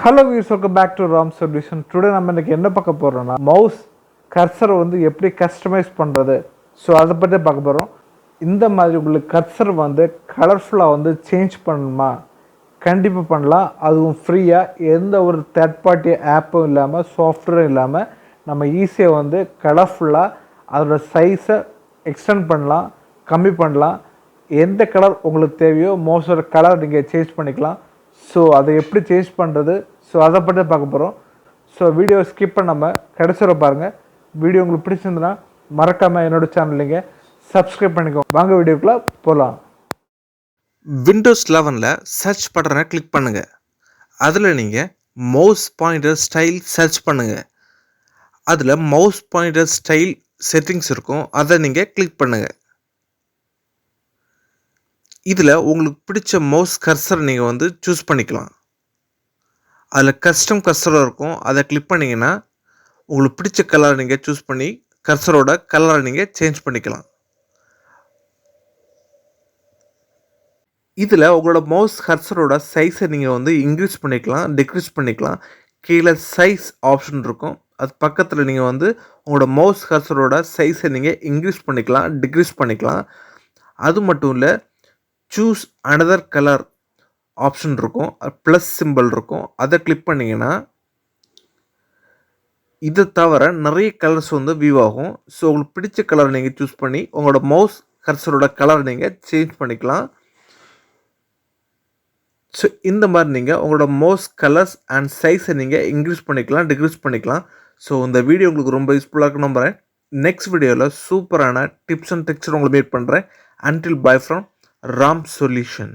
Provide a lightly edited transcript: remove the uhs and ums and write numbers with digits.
Hello viewers, welcome back to ROM Solution. Today நம்ம இன்னைக்கு என்ன பார்க்க போறோம்னா மவுஸ் கர்சரை வந்து எப்படி கஸ்டமைஸ் பண்றது. ஸோ அதை பற்றி பார்க்க போறோம். இந்த மாதிரி உங்களுக்கு கர்சர் வந்து கலர்ஃபுல்லாக வந்து சேஞ்ச் பண்ணணுமா, கண்டிப்பாக பண்ணலாம். அதுவும் ஃப்ரீயாக, எந்த ஒரு தேர்ட் பார்ட்டி ஆப்பும் இல்லாமல், சாஃப்ட்வேரும் இல்லாமல் நம்ம ஈஸியாக வந்து கலர்ஃபுல்லாக அதோட சைஸை எக்ஸ்டெண்ட் பண்ணலாம், கம்மி பண்ணலாம். எந்த கலர் உங்களுக்கு தேவையோ மவுஸோட கலர் நீங்கள் சேஞ்ச் பண்ணிக்கலாம். ஸோ அதை எப்படி சேஞ்ச் பண்ணுறது, ஸோ அதை பற்றி பார்க்க போகிறோம். ஸோ வீடியோ ஸ்கிப் பண்ணாமல் கடைசி வரை பாருங்கள். வீடியோ உங்களுக்கு பிடிச்சிருந்துன்னா மறக்காமல் என்னோடய சேனலிங்க சப்ஸ்கிரைப் பண்ணிக்கோங்க. வாங்க வீடியோக்குள்ளே போகலாம். விண்டோஸ் 11ல் சர்ச் பட்டனை கிளிக் பண்ணுங்கள். அதில் நீங்கள் மவுஸ் பாயிண்டர் ஸ்டைல் சர்ச் பண்ணுங்கள். அதில் மவுஸ் பாயிண்டர் ஸ்டைல் செட்டிங்ஸ் இருக்கும், அதை நீங்கள் கிளிக் பண்ணுங்கள். இதில் உங்களுக்கு பிடிச்ச மவுஸ் கர்சர் நீங்கள் வந்து சூஸ் பண்ணிக்கலாம். அதில் கஸ்டம் கர்சரும் இருக்கும், அதை கிளிக் பண்ணிங்கன்னா உங்களுக்கு பிடிச்ச கலரை நீங்கள் சூஸ் பண்ணி கர்சரோட கலரை நீங்கள் சேஞ்ச் பண்ணிக்கலாம். இதில் உங்களோட மவுஸ் கர்சரோட சைஸை நீங்கள் வந்து இன்க்ரீஸ் பண்ணிக்கலாம், டிக்ரீஸ் பண்ணிக்கலாம். கீழே சைஸ் ஆப்ஷன் இருக்கும், அது பக்கத்தில் நீங்கள் வந்து உங்களோட மவுஸ் கர்சரோட சைஸை நீங்கள் இன்க்ரீஸ் பண்ணிக்கலாம், டிக்ரீஸ் பண்ணிக்கலாம். அது மட்டும் இல்லை, சூஸ் அனதர் கலர் ஆப்ஷன் இருக்கும், ப்ளஸ் சிம்பிள் இருக்கும், அதை கிளிக் பண்ணிங்கன்னா இதை தவிர நிறைய கலர்ஸ் வந்து வியூ ஆகும். ஸோ உங்களுக்கு பிடிச்ச கலரை நீங்கள் சூஸ் பண்ணி உங்களோட மவுஸ் கர்சரோட கலரை நீங்கள் சேஞ்ச் பண்ணிக்கலாம். ஸோ இந்த மாதிரி நீங்கள் உங்களோட மவுஸ் கலர்ஸ் அண்ட் சைஸை நீங்கள் இன்க்ரீஸ் பண்ணிக்கலாம், டிக்ரீஸ் பண்ணிக்கலாம். ஸோ இந்த வீடியோ உங்களுக்கு ரொம்ப யூஸ்ஃபுல்லாக இருக்குன்னு நம்புகிறேன். நெக்ஸ்ட் வீடியோவில் சூப்பரான டிப்ஸ் அண்ட் ட்ரிக்ஸ் உங்களை மீட் பண்ணுறேன். Until by from ROM Solution.